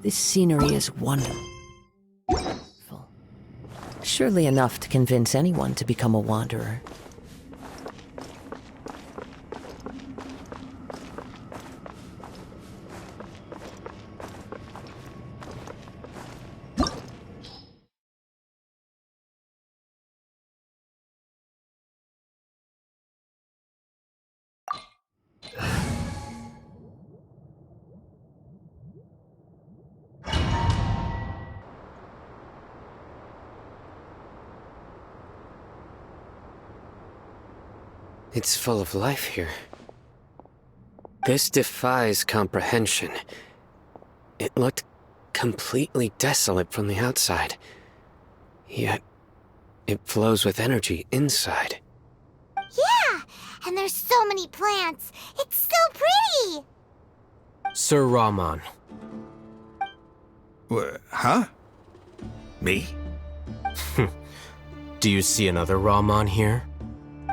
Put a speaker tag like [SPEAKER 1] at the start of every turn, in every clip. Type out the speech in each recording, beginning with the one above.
[SPEAKER 1] This scenery is wonderful. Surely enough to convince anyone to become a wanderer.
[SPEAKER 2] It's full of life here. This defies comprehension. It looked completely desolate from the outside. Yet, it flows with energy inside.
[SPEAKER 3] Yeah! And there's so many plants! It's so pretty!
[SPEAKER 4] Sir Rahman.
[SPEAKER 5] Huh? Me?
[SPEAKER 4] Do you see another Rahman here?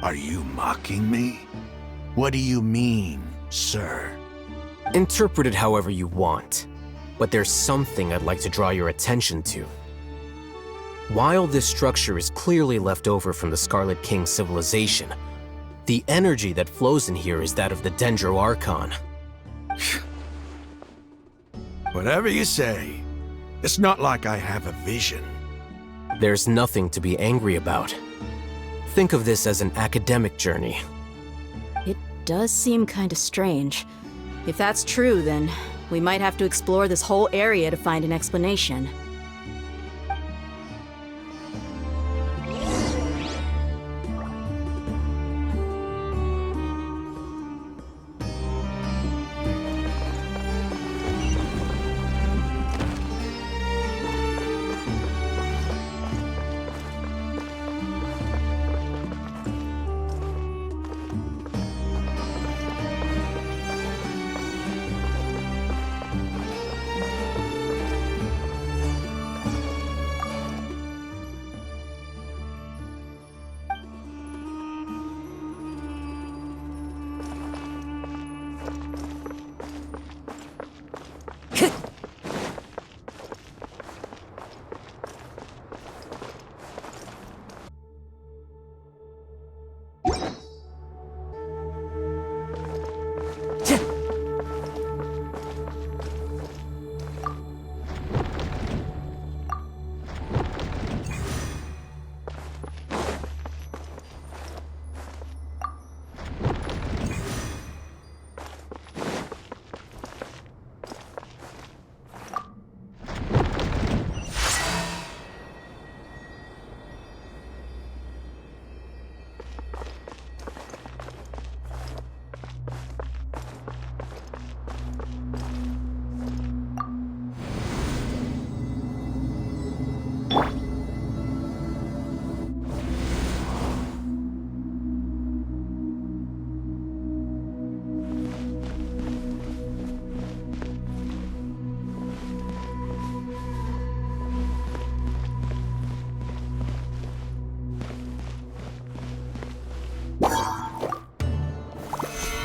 [SPEAKER 5] Are you mocking me? What do you mean, sir?
[SPEAKER 4] Interpret it however you want, but there's something I'd like to draw your attention to. While this structure is clearly left over from the Scarlet King civilization, the energy that flows in here is that of the Dendro Archon.
[SPEAKER 5] Whatever you say. It's not like I have a vision.
[SPEAKER 4] There's nothing to be angry about. Think of this as an academic journey.
[SPEAKER 6] It does seem kinda strange. If that's true, then we might have to explore this whole area to find an explanation.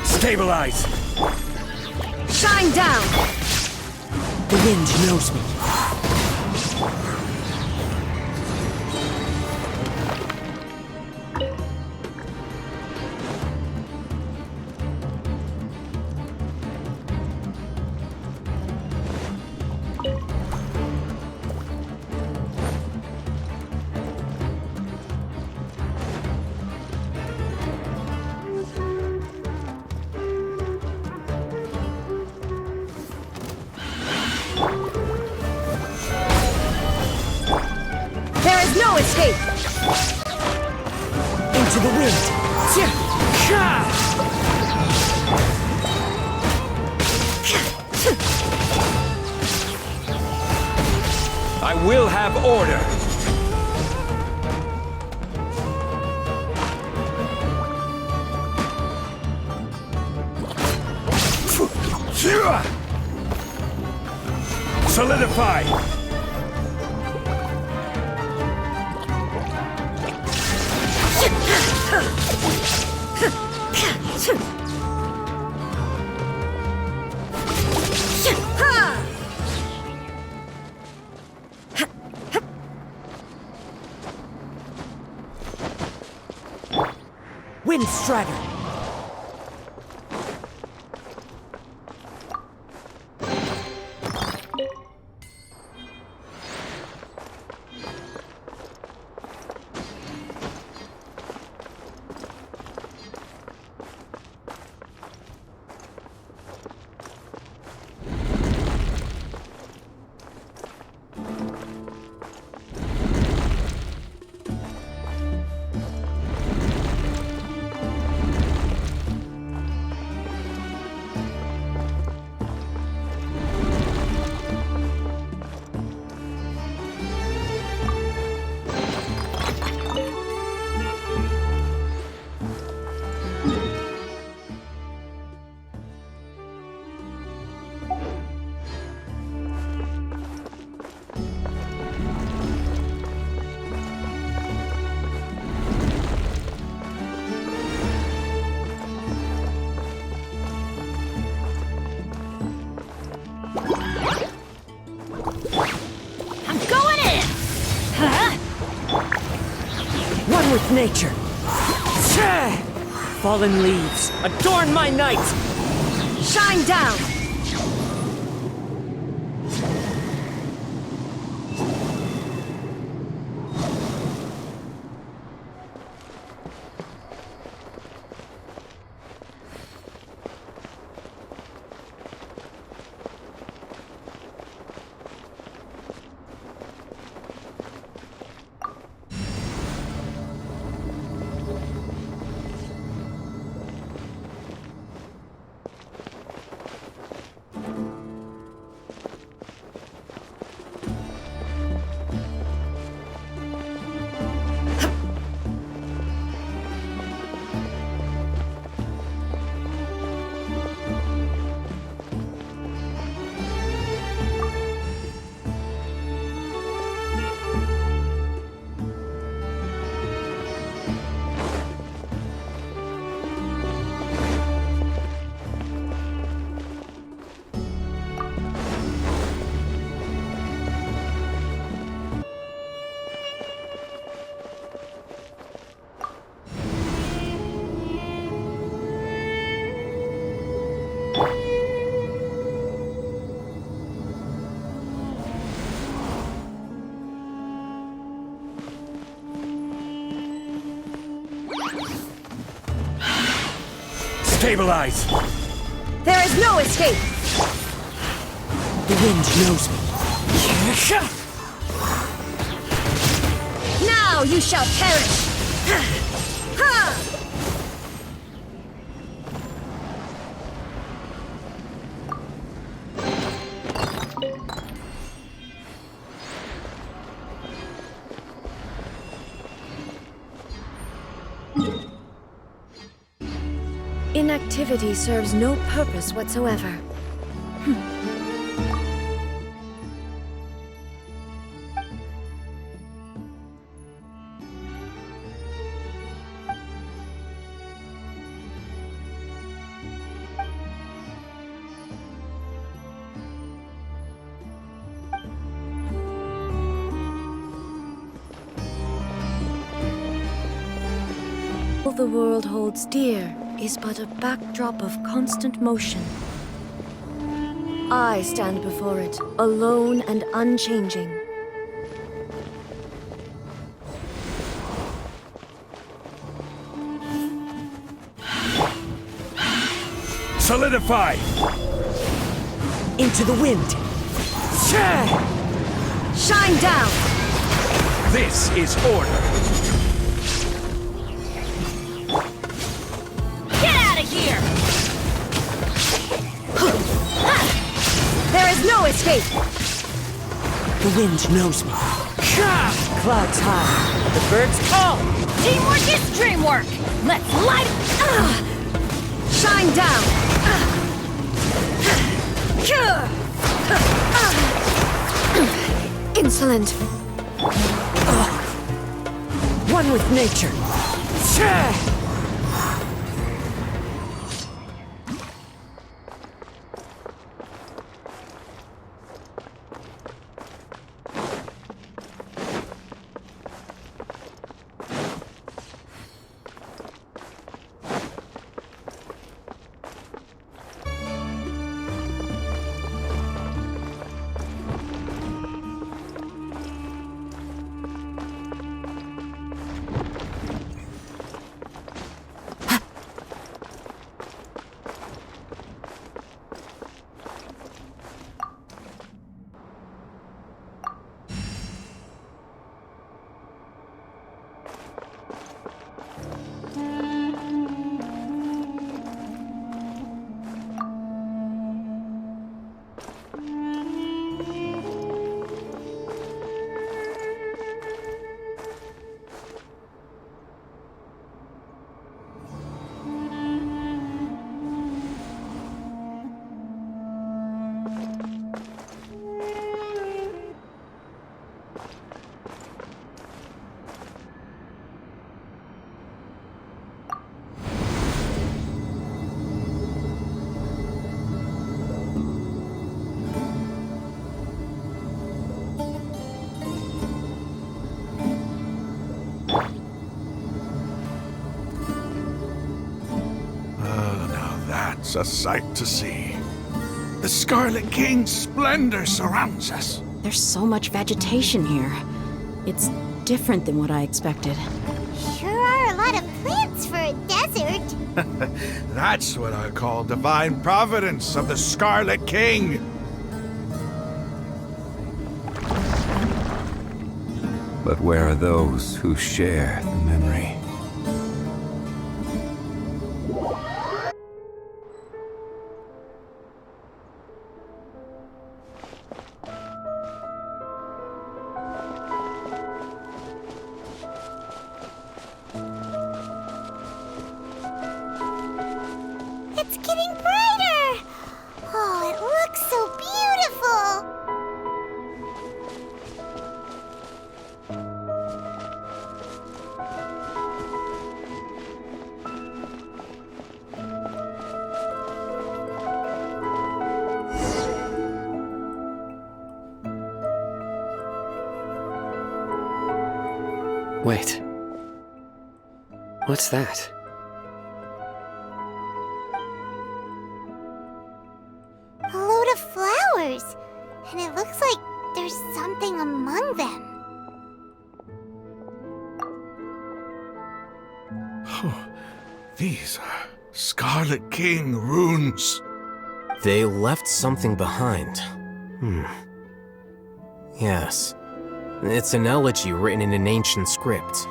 [SPEAKER 5] Stabilize!
[SPEAKER 1] Shine down! The wind knows me. No escape! Into the wind!
[SPEAKER 7] I will have order! Solidify!
[SPEAKER 1] Wind Strider! One with nature. Fallen leaves, adorn my night! Shine down!
[SPEAKER 7] Stabilize!
[SPEAKER 6] There is no escape!
[SPEAKER 1] The wind knows me.
[SPEAKER 6] Now you shall perish!
[SPEAKER 8] Inactivity serves no purpose whatsoever. All the world holds dear is but a backdrop of constant motion. I stand before it, alone and unchanging.
[SPEAKER 7] Solidify!
[SPEAKER 1] Into the wind!
[SPEAKER 6] Shine down!
[SPEAKER 7] This is order!
[SPEAKER 6] There is no escape!
[SPEAKER 1] The wind knows me. Clouds high, the birds call!
[SPEAKER 6] Teamwork is dreamwork! Let's light it! Shine down!
[SPEAKER 8] Insolent.
[SPEAKER 1] One with nature.
[SPEAKER 5] It's a sight to see. The Scarlet King's splendor surrounds us.
[SPEAKER 6] There's so much vegetation here. It's different than what I expected.
[SPEAKER 3] Sure are a lot of plants for a desert.
[SPEAKER 5] That's what I call divine providence of the Scarlet King.
[SPEAKER 9] But where are those who share the memory?
[SPEAKER 3] It's getting brighter! Oh, it looks so beautiful!
[SPEAKER 2] Wait. What's that?
[SPEAKER 3] A load of flowers, and it looks like there's something among them.
[SPEAKER 5] These are Scarlet King runes.
[SPEAKER 4] They left something behind. Yes. It's an elegy written in an ancient script.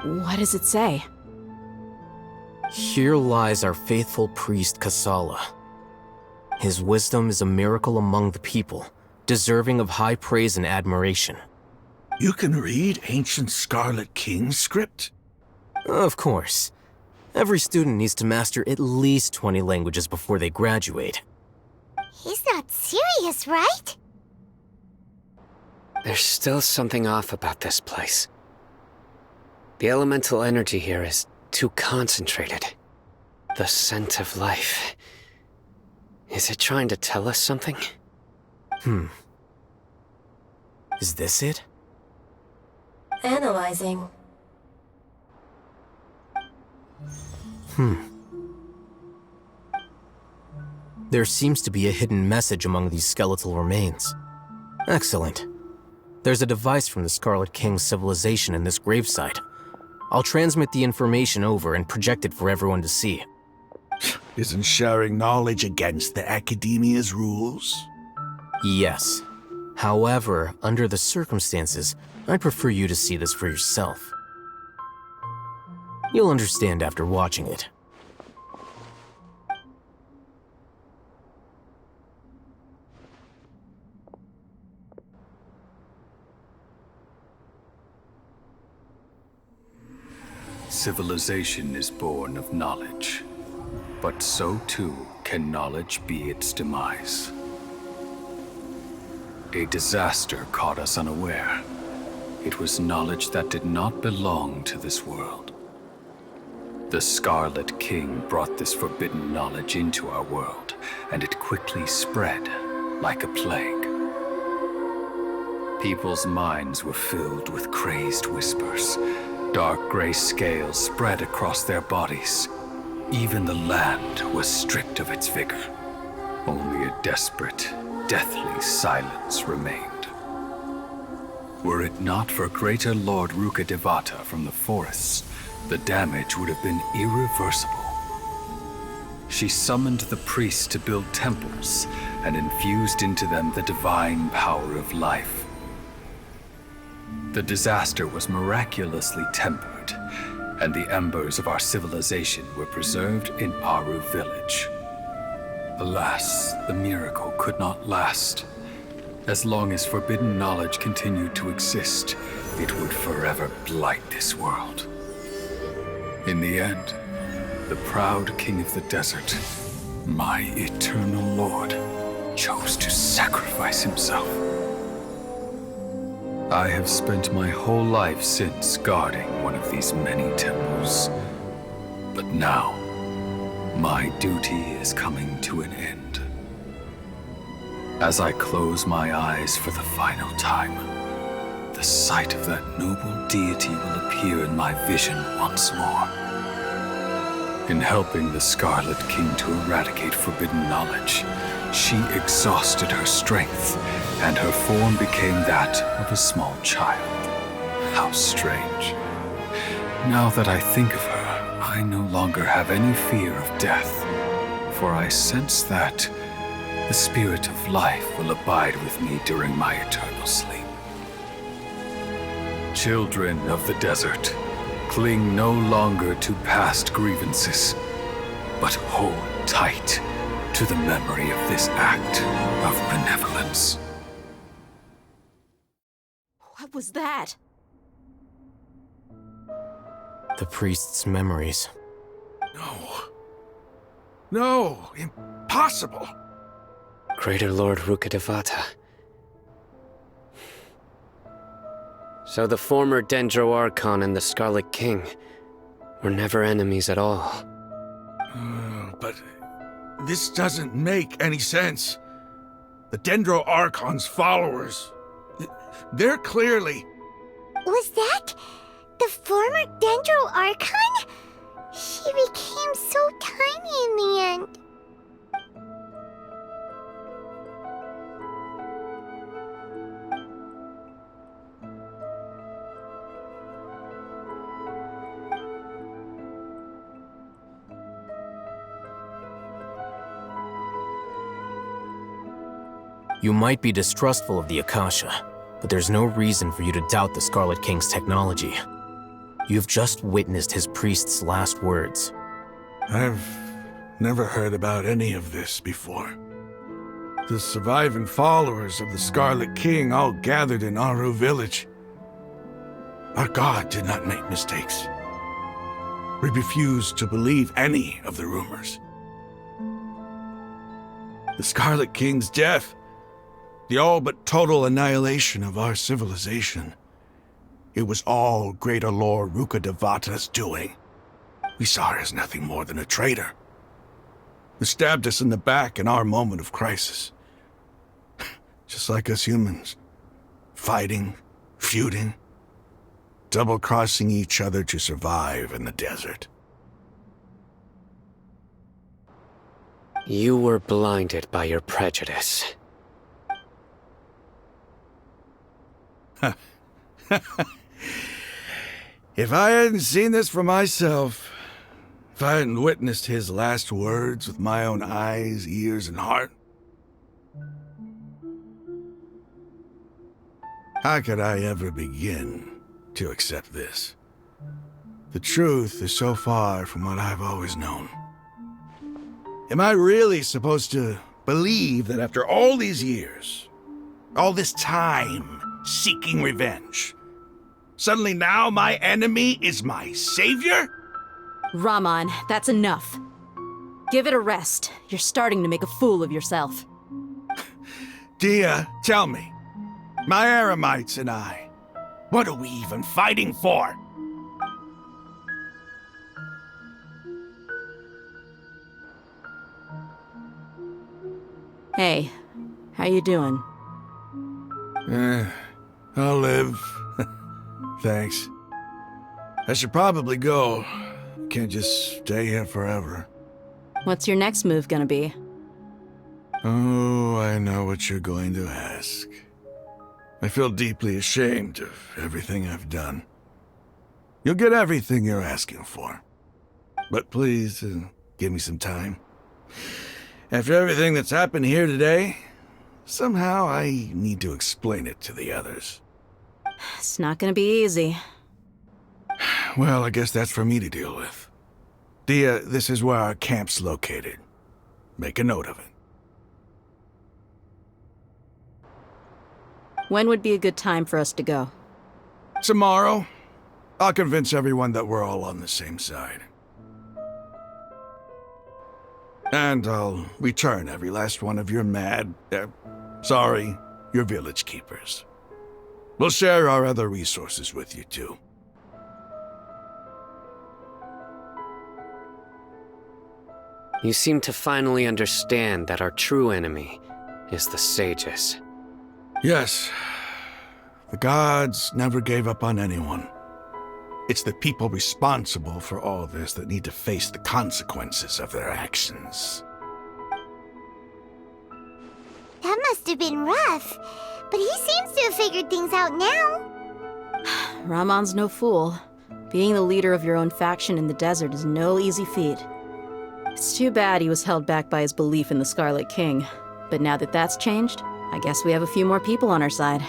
[SPEAKER 6] What does it say?
[SPEAKER 4] Here lies our faithful priest Kasala. His wisdom is a miracle among the people, deserving of high praise and admiration.
[SPEAKER 5] You can read ancient Scarlet King script?
[SPEAKER 4] Of course. Every student needs to master at least 20 languages before they graduate.
[SPEAKER 3] He's not serious, right?
[SPEAKER 2] There's still something off about this place. The elemental energy here is too concentrated. The scent of life. Is it trying to tell us something?
[SPEAKER 4] Is this it?
[SPEAKER 8] Analyzing.
[SPEAKER 4] There seems to be a hidden message among these skeletal remains. Excellent. There's a device from the Scarlet King's civilization in this gravesite. I'll transmit the information over and project it for everyone to see.
[SPEAKER 5] Isn't sharing knowledge against the Academia's rules?
[SPEAKER 4] Yes. However, under the circumstances, I'd prefer you to see this for yourself. You'll understand after watching it.
[SPEAKER 10] Civilization is born of knowledge, but so too can knowledge be its demise. A disaster caught us unaware. It was knowledge that did not belong to this world. The Scarlet King brought this forbidden knowledge into our world, and it quickly spread like a plague. People's minds were filled with crazed whispers. Dark gray scales spread across their bodies. Even the land was stripped of its vigor. Only a desperate, deathly silence remained. Were it not for greater Lord Rukkhadevata from the forests, the damage would have been irreversible. She summoned the priests to build temples and infused into them the divine power of life. The disaster was miraculously tempered, and the embers of our civilization were preserved in Aru village. Alas, the miracle could not last. As long as forbidden knowledge continued to exist, it would forever blight this world. In the end, the proud king of the desert, my eternal lord, chose to sacrifice himself. I have spent my whole life since guarding one of these many temples. But now, my duty is coming to an end. As I close my eyes for the final time, the sight of that noble deity will appear in my vision once more. In helping the Scarlet King to eradicate forbidden knowledge, she exhausted her strength, and her form became that of a small child. How strange. Now that I think of her, I no longer have any fear of death, for I sense that the spirit of life will abide with me during my eternal sleep. Children of the desert, cling no longer to past grievances, but hold tight to the memory of this act of benevolence.
[SPEAKER 6] What was that?
[SPEAKER 4] The priest's memories.
[SPEAKER 5] No, impossible.
[SPEAKER 2] Greater Lord Rukkhadevata. So the former Dendro Archon and the Scarlet King were never enemies at all.
[SPEAKER 5] But this doesn't make any sense. The Dendro Archon's followers, they're clearly...
[SPEAKER 3] Was that the former Dendro Archon? She became so tiny in the end.
[SPEAKER 4] You might be distrustful of the Akasha, but there's no reason for you to doubt the Scarlet King's technology. You've just witnessed his priest's last words.
[SPEAKER 5] I've never heard about any of this before. The surviving followers of the Scarlet King all gathered in Aru village. Our god did not make mistakes. We refused to believe any of the rumors. The Scarlet King's death, the all but total annihilation of our civilization, it was all Greater Lord Rukkhadevata's doing. We saw her as nothing more than a traitor, who stabbed us in the back in our moment of crisis. Just like us humans, fighting, feuding, double-crossing each other to survive in the desert.
[SPEAKER 2] You were blinded by your prejudice.
[SPEAKER 5] If I hadn't seen this for myself, if I hadn't witnessed his last words with my own eyes, ears, and heart, how could I ever begin to accept this? The truth is so far from what I've always known. Am I really supposed to believe that after all these years, all this time seeking revenge, suddenly now my enemy is my savior?
[SPEAKER 6] Raman, that's enough. Give it a rest. You're starting to make a fool of yourself.
[SPEAKER 5] Dia, tell me, my Eremites and I, what are we even fighting for?
[SPEAKER 6] Hey, how you doing?
[SPEAKER 5] I'll live. Thanks. I should probably go. Can't just stay here forever.
[SPEAKER 6] What's your next move gonna be?
[SPEAKER 5] Oh, I know what you're going to ask. I feel deeply ashamed of everything I've done. You'll get everything you're asking for. But please, give me some time. After everything that's happened here today, somehow I need to explain it to the others.
[SPEAKER 6] It's not gonna be easy.
[SPEAKER 5] Well, I guess that's for me to deal with. Dia, this is where our camp's located. Make a note of it.
[SPEAKER 6] When would be a good time for us to go?
[SPEAKER 5] Tomorrow, I'll convince everyone that we're all on the same side. And I'll return every last one of your your village keepers. We'll share our other resources with you, too.
[SPEAKER 2] You seem to finally understand that our true enemy is the sages.
[SPEAKER 5] Yes. The gods never gave up on anyone. It's the people responsible for all this that need to face the consequences of their actions.
[SPEAKER 3] That must have been rough, but he seems to have figured things out now.
[SPEAKER 6] Ramon's no fool. Being the leader of your own faction in the desert is no easy feat. It's too bad he was held back by his belief in the Scarlet King. But now that that's changed, I guess we have a few more people on our side.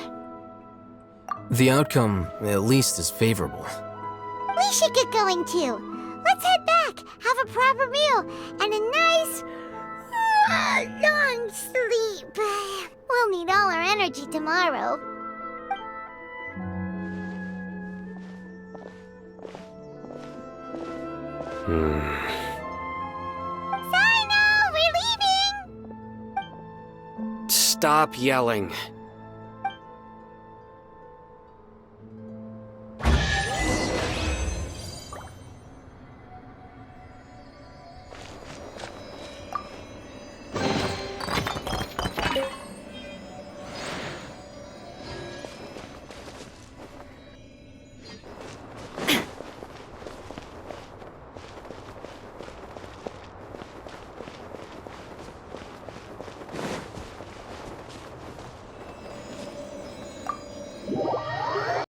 [SPEAKER 4] The outcome, at least, is favorable.
[SPEAKER 3] We should get going too. Let's head back, have a proper meal, and a nice, long sleep. We'll need all our energy tomorrow. Sino, we're leaving!
[SPEAKER 2] Stop yelling.